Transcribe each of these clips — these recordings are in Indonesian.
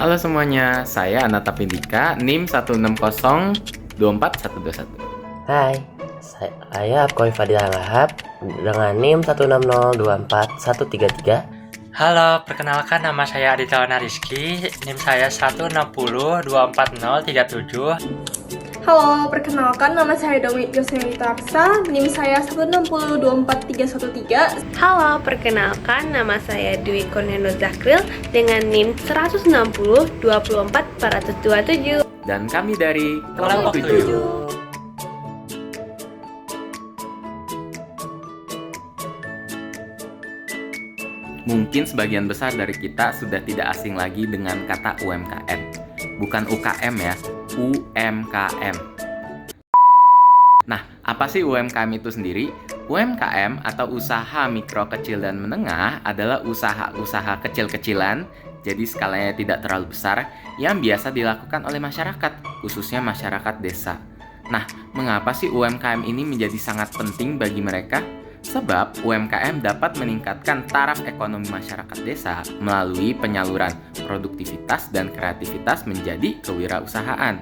Halo semuanya, saya Anata Pindika, NIM 160242121. Hai, saya Koi Fadila Lahab dengan NIM 160241133. Halo, perkenalkan nama saya Aditya Rizky, NIM saya 160244037. Halo, perkenalkan nama saya Dewi Yosnita Aksa, NIM saya 160241313. Halo, perkenalkan nama saya Dwi Korneno Zakril dengan NIM 160-24-427. Dan kami dari Kelompok 7. Mungkin sebagian besar dari kita sudah tidak asing lagi dengan kata UMKM. Bukan UKM ya, UMKM. Nah, apa sih UMKM itu sendiri? UMKM atau usaha mikro, kecil, dan menengah adalah usaha-usaha kecil-kecilan, jadi skalanya tidak terlalu besar, yang biasa dilakukan oleh masyarakat, khususnya masyarakat desa. Nah, mengapa sih UMKM ini menjadi sangat penting bagi mereka? Sebab UMKM dapat meningkatkan taraf ekonomi masyarakat desa melalui penyaluran produktivitas dan kreativitas menjadi kewirausahaan.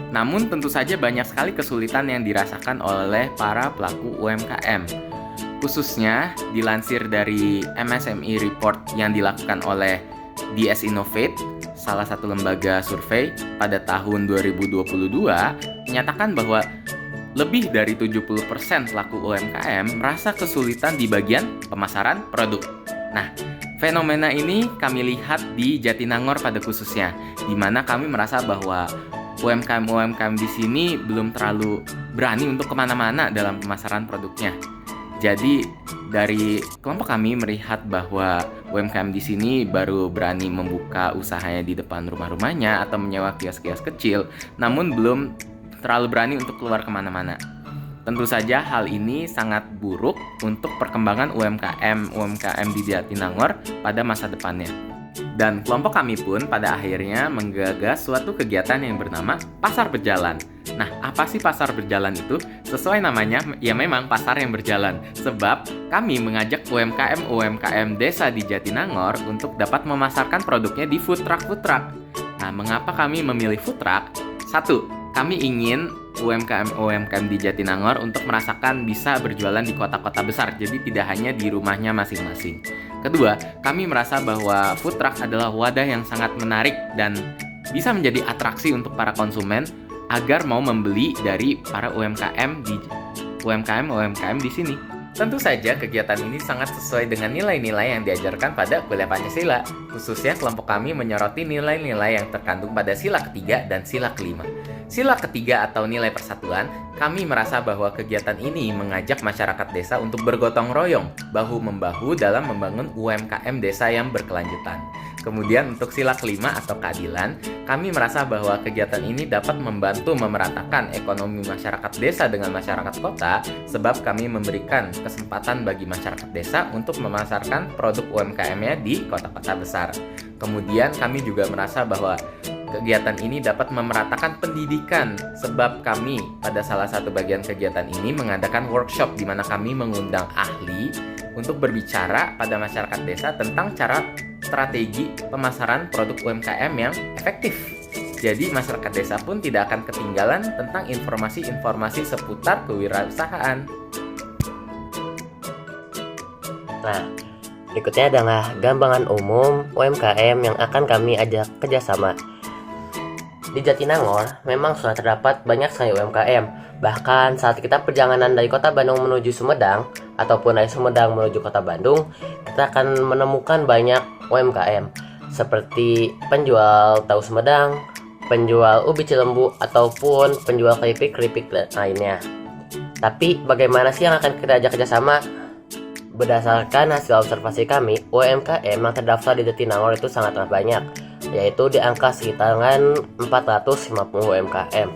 Namun tentu saja banyak sekali kesulitan yang dirasakan oleh para pelaku UMKM. Khususnya dilansir dari MSME Report yang dilakukan oleh DS Innovate, salah satu lembaga survei pada tahun 2022, menyatakan bahwa lebih dari 70% pelaku UMKM merasa kesulitan di bagian pemasaran produk. Nah, fenomena ini kami lihat di Jatinangor pada khususnya, di mana kami merasa bahwa UMKM di sini belum terlalu berani untuk kemana-mana dalam pemasaran produknya. Jadi dari kelompok kami melihat bahwa UMKM di sini baru berani membuka usahanya di depan rumah-rumahnya atau menyewa kios-kios kecil, namun belum terlalu berani untuk keluar kemana-mana. Tentu saja hal ini sangat buruk untuk perkembangan UMKM di Jatinangor pada masa depannya. Dan kelompok kami pun pada akhirnya menggagas suatu kegiatan yang bernama Pasar Berjalan. Nah, apa sih Pasar Berjalan itu? Sesuai namanya, ya memang pasar yang berjalan. Sebab kami mengajak UMKM desa di Jatinangor untuk dapat memasarkan produknya di food truck. Nah, mengapa kami memilih food truck? Satu, kami ingin UMKM di Jatinangor untuk merasakan bisa berjualan di kota-kota besar, jadi tidak hanya di rumahnya masing-masing. Kedua, kami merasa bahwa food truck adalah wadah yang sangat menarik dan bisa menjadi atraksi untuk para konsumen agar mau membeli dari para UMKM di sini. Tentu saja kegiatan ini sangat sesuai dengan nilai-nilai yang diajarkan pada kuliah Pancasila. Khususnya kelompok kami menyoroti nilai-nilai yang terkandung pada sila ketiga dan sila kelima. Sila ketiga atau nilai persatuan, kami merasa bahwa kegiatan ini mengajak masyarakat desa untuk bergotong royong, bahu-membahu dalam membangun UMKM desa yang berkelanjutan. Kemudian untuk sila kelima atau keadilan, kami merasa bahwa kegiatan ini dapat membantu memeratakan ekonomi masyarakat desa dengan masyarakat kota, sebab kami memberikan kesempatan bagi masyarakat desa untuk memasarkan produk UMKM-nya di kota-kota besar. Kemudian kami juga merasa bahwa kegiatan ini dapat memeratakan pendidikan, sebab kami pada salah satu bagian kegiatan ini mengadakan workshop di mana kami mengundang ahli untuk berbicara pada masyarakat desa tentang cara strategi pemasaran produk UMKM yang efektif. Jadi masyarakat desa pun tidak akan ketinggalan tentang informasi-informasi seputar kewirausahaan. Nah, berikutnya adalah gambaran umum UMKM yang akan kami ajak kerjasama. Di Jatinangor memang sudah terdapat banyak sekali UMKM. Bahkan saat kita perjalanan dari kota Bandung menuju Sumedang ataupun dari Sumedang menuju kota Bandung, kita akan menemukan banyak UMKM seperti penjual tahu Sumedang, penjual ubi cilembu, ataupun penjual keripik lainnya. Tapi bagaimana sih yang akan kita ajak kerjasama? Berdasarkan hasil observasi kami, UMKM yang terdaftar di Jatinangor itu sangatlah banyak, yaitu di angka sekitaran 450 UMKM.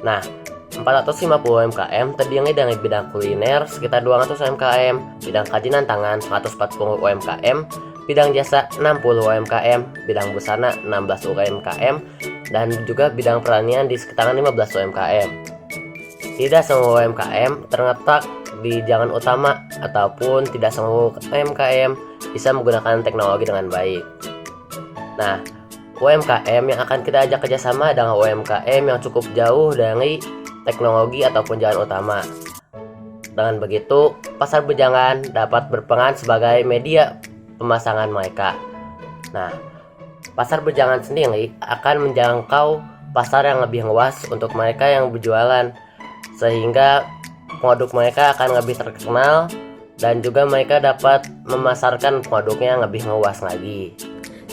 Nah, 450 UMKM terdiri dari bidang kuliner sekitar 200 UMKM, bidang kerajinan tangan 140 UMKM, bidang jasa 60 UMKM, bidang busana 16 UMKM, dan juga bidang pertanian di sekitaran 15 UMKM. Tidak semua UMKM terletak di jalan utama ataupun tidak semua UMKM bisa menggunakan teknologi dengan baik. Nah, UMKM yang akan kita ajak kerjasama adalah UMKM yang cukup jauh dari teknologi ataupun jalan utama. Dengan begitu, pasar bujangan dapat berperan sebagai media pemasangan mereka. Nah, pasar bujangan sendiri akan menjangkau pasar yang lebih luas untuk mereka yang berjualan, sehingga produk mereka akan lebih terkenal dan juga mereka dapat memasarkan produknya yang lebih luas lagi.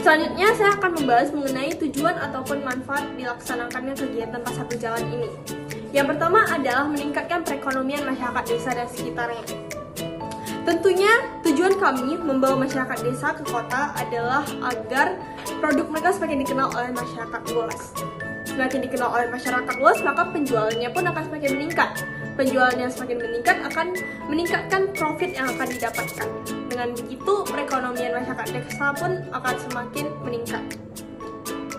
Selanjutnya saya akan membahas mengenai tujuan ataupun manfaat dilaksanakannya kegiatan pasar berjalan ini. Yang pertama adalah meningkatkan perekonomian masyarakat desa dan sekitarnya. Tentunya tujuan kami membawa masyarakat desa ke kota adalah agar produk mereka semakin dikenal oleh masyarakat luas. Semakin dikenal oleh masyarakat luas, maka penjualannya pun akan semakin meningkat. Penjualannya semakin meningkat akan meningkatkan profit yang akan didapatkan. Dengan begitu, perekonomian masyarakat desa pun akan semakin meningkat.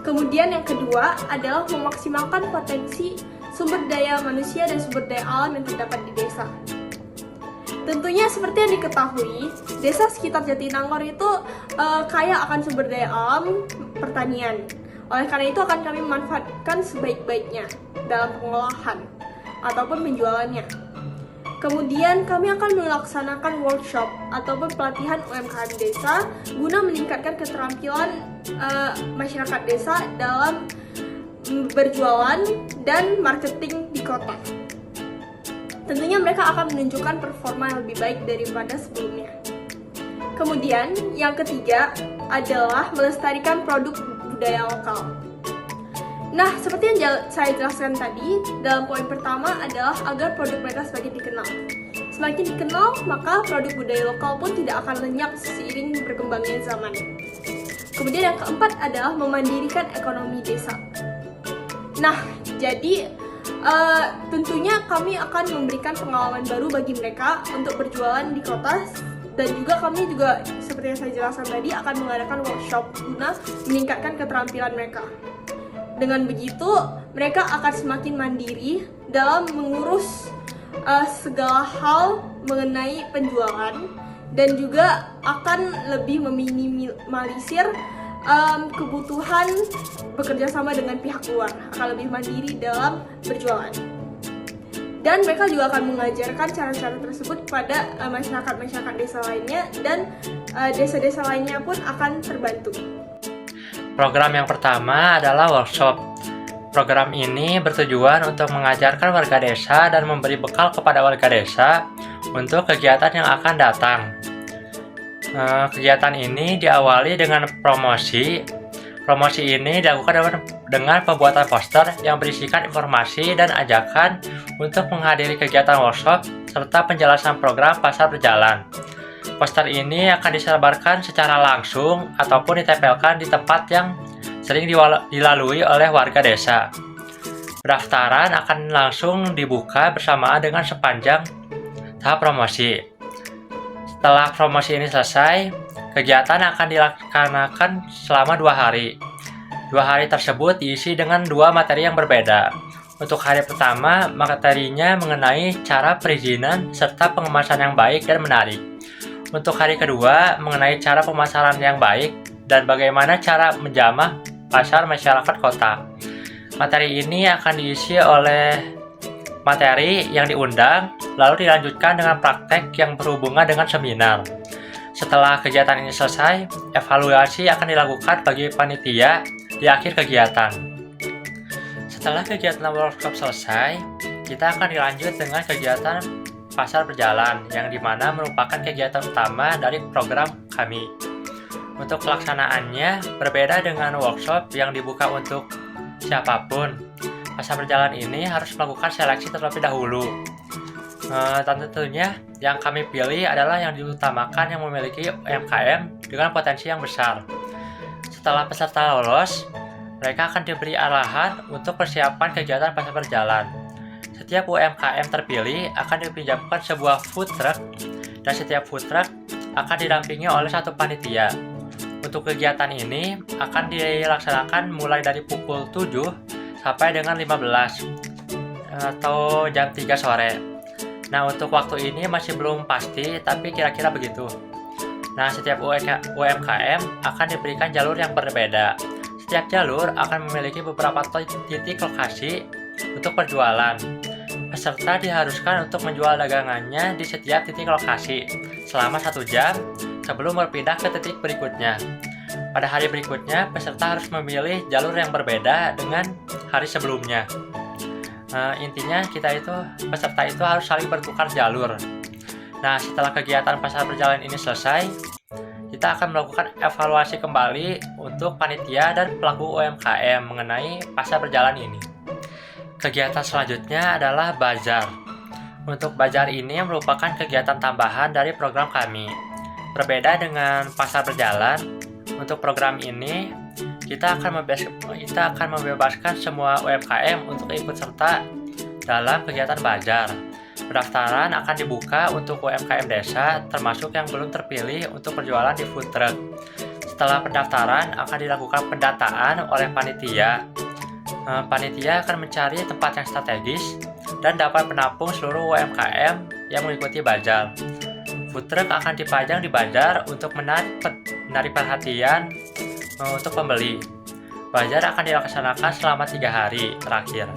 Kemudian yang kedua adalah memaksimalkan potensi sumber daya manusia dan sumber daya alam yang terdapat di desa. Tentunya seperti yang diketahui, desa sekitar Jatinangor itu kaya akan sumber daya alam pertanian. Oleh karena itu akan kami memanfaatkan sebaik-baiknya dalam pengolahan ataupun penjualannya. Kemudian kami akan melaksanakan workshop ataupun pelatihan UMKM desa guna meningkatkan keterampilan masyarakat desa dalam berjualan dan marketing di kota. Tentunya mereka akan menunjukkan performa yang lebih baik daripada sebelumnya. Kemudian yang ketiga adalah melestarikan produk budaya lokal. Nah, seperti yang saya jelaskan tadi, dalam poin pertama adalah agar produk mereka semakin dikenal. Semakin dikenal, maka produk budaya lokal pun tidak akan lenyap seiring berkembangnya zaman. Kemudian yang keempat adalah memandirikan ekonomi desa. Nah, jadi tentunya kami akan memberikan pengalaman baru bagi mereka untuk berjualan di kota, dan juga kami juga seperti yang saya jelaskan tadi akan mengadakan workshop guna meningkatkan keterampilan mereka. Dengan begitu, mereka akan semakin mandiri dalam mengurus segala hal mengenai penjualan dan juga akan lebih meminimalisir kebutuhan bekerja sama dengan pihak luar, akan lebih mandiri dalam berjualan. Dan mereka juga akan mengajarkan cara-cara tersebut kepada masyarakat-masyarakat desa lainnya, dan desa-desa lainnya pun akan terbantu. Program yang pertama adalah workshop. Program ini bertujuan untuk mengajarkan warga desa dan memberi bekal kepada warga desa untuk kegiatan yang akan datang. Kegiatan ini diawali dengan promosi. Promosi ini dilakukan dengan pembuatan poster yang berisikan informasi dan ajakan untuk menghadiri kegiatan workshop serta penjelasan program pasar berjalan. Poster ini akan disebarkan secara langsung ataupun ditempelkan di tempat yang sering dilalui oleh warga desa. Pendaftaran akan langsung dibuka bersamaan dengan sepanjang tahap promosi. Setelah promosi ini selesai, kegiatan akan dilaksanakan selama 2 hari. 2 hari tersebut diisi dengan 2 materi yang berbeda. Untuk hari pertama, materinya mengenai cara perizinan serta pengemasan yang baik dan menarik. Untuk hari kedua, mengenai cara pemasaran yang baik dan bagaimana cara menjamah pasar masyarakat kota. Materi ini akan diisi oleh materi yang diundang, lalu dilanjutkan dengan praktek yang berhubungan dengan seminar. Setelah kegiatan ini selesai, evaluasi akan dilakukan bagi panitia di akhir kegiatan. Setelah kegiatan workshop selesai, kita akan dilanjut dengan kegiatan pasar berjalan, yang dimana merupakan kegiatan utama dari program kami. Untuk pelaksanaannya berbeda dengan workshop yang dibuka untuk siapapun. Pasar berjalan ini harus melakukan seleksi terlebih dahulu. Tentunya yang kami pilih adalah yang diutamakan yang memiliki UMKM dengan potensi yang besar. Setelah peserta lolos, mereka akan diberi arahan untuk persiapan kegiatan pasar berjalan. Setiap UMKM terpilih akan dipinjamkan sebuah food truck, dan setiap food truck akan didampingi oleh satu panitia. Untuk kegiatan ini akan dilaksanakan mulai dari pukul 7 sampai dengan 15 atau jam 3 sore. Nah, untuk waktu ini masih belum pasti, tapi kira-kira begitu. Nah, setiap UMKM akan diberikan jalur yang berbeda. Setiap jalur akan memiliki beberapa titik lokasi untuk perjualan. Peserta diharuskan untuk menjual dagangannya di setiap titik lokasi selama 1 jam sebelum berpindah ke titik berikutnya. Pada hari berikutnya, peserta harus memilih jalur yang berbeda dengan hari sebelumnya. Intinya peserta itu harus saling bertukar jalur. Nah, setelah kegiatan pasar berjalan ini selesai, kita akan melakukan evaluasi kembali untuk panitia dan pelaku UMKM mengenai pasar berjalan ini. Kegiatan selanjutnya adalah bazar. Untuk bazar ini merupakan kegiatan tambahan dari program kami. Berbeda dengan pasar berjalan, untuk program ini kita akan membebaskan semua UMKM untuk ikut serta dalam kegiatan bazar. Pendaftaran akan dibuka untuk UMKM desa, termasuk yang belum terpilih untuk berjualan di food truck. Setelah pendaftaran akan dilakukan pendataan oleh panitia. Panitia akan mencari tempat yang strategis dan dapat menampung seluruh UMKM yang mengikuti bazar. Food truck akan dipajang di bazar untuk menarik perhatian untuk pembeli. Bazar akan dilaksanakan selama 3 hari terakhir.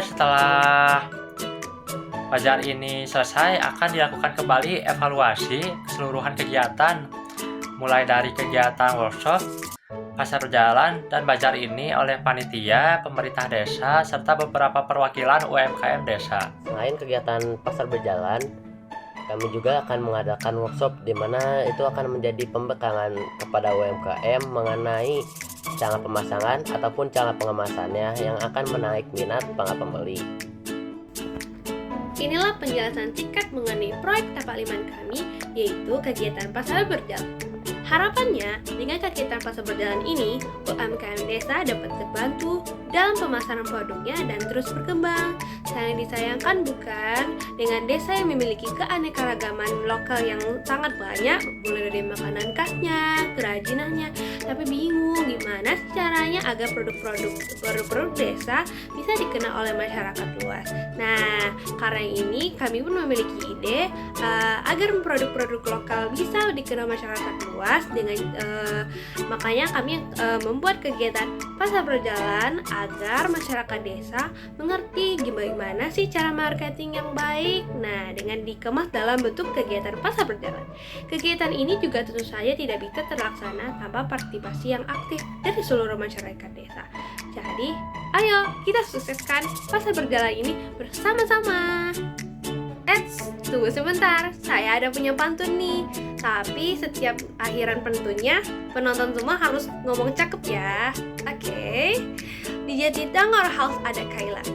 Setelah bazar ini selesai, akan dilakukan kembali evaluasi keseluruhan kegiatan, mulai dari kegiatan workshop, pasar berjalan, dan bazar ini oleh panitia, pemerintah desa, serta beberapa perwakilan UMKM desa. Selain kegiatan pasar berjalan, kami juga akan mengadakan workshop di mana itu akan menjadi pembekalan kepada UMKM mengenai cara pemasangan ataupun cara pengemasannya yang akan menarik minat para pembeli. Inilah penjelasan singkat mengenai proyek Tapaliman kami, yaitu kegiatan pasar berjalan. Harapannya, dengan kegiatan pasar berjalan ini, UMKM desa dapat terbantu dalam pemasaran produknya dan terus berkembang. Sangat disayangkan bukan, dengan desa yang memiliki keanekaragaman lokal yang sangat banyak, mulai dari makanan khasnya, kerajinannya, tapi bingung gimana sih caranya agar produk-produk desa bisa dikenal oleh masyarakat luas. Nah, karena ini kami pun memiliki ide agar produk-produk lokal bisa dikenal masyarakat luas. Makanya kami membuat kegiatan pasar berjalan agar masyarakat desa mengerti gimana sih cara marketing yang baik. Nah, dengan dikemas dalam bentuk kegiatan pasar berjalan. Kegiatan ini juga tentu saja tidak bisa terlaksana tanpa partisipasi yang aktif dari seluruh masyarakat desa. Jadi, ayo kita sukseskan pasar berjalan ini bersama-sama. Tunggu sebentar, saya ada punya pantun nih. Tapi setiap akhiran pantunnya, penonton semua harus ngomong cakep ya. Oke. Di Jatinangor House ada Kailan.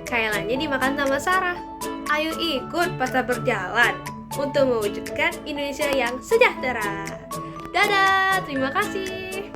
Kailannya dimakan sama Sarah. Ayo ikut pasar berjalan untuk mewujudkan Indonesia yang sejahtera. Dadah, terima kasih.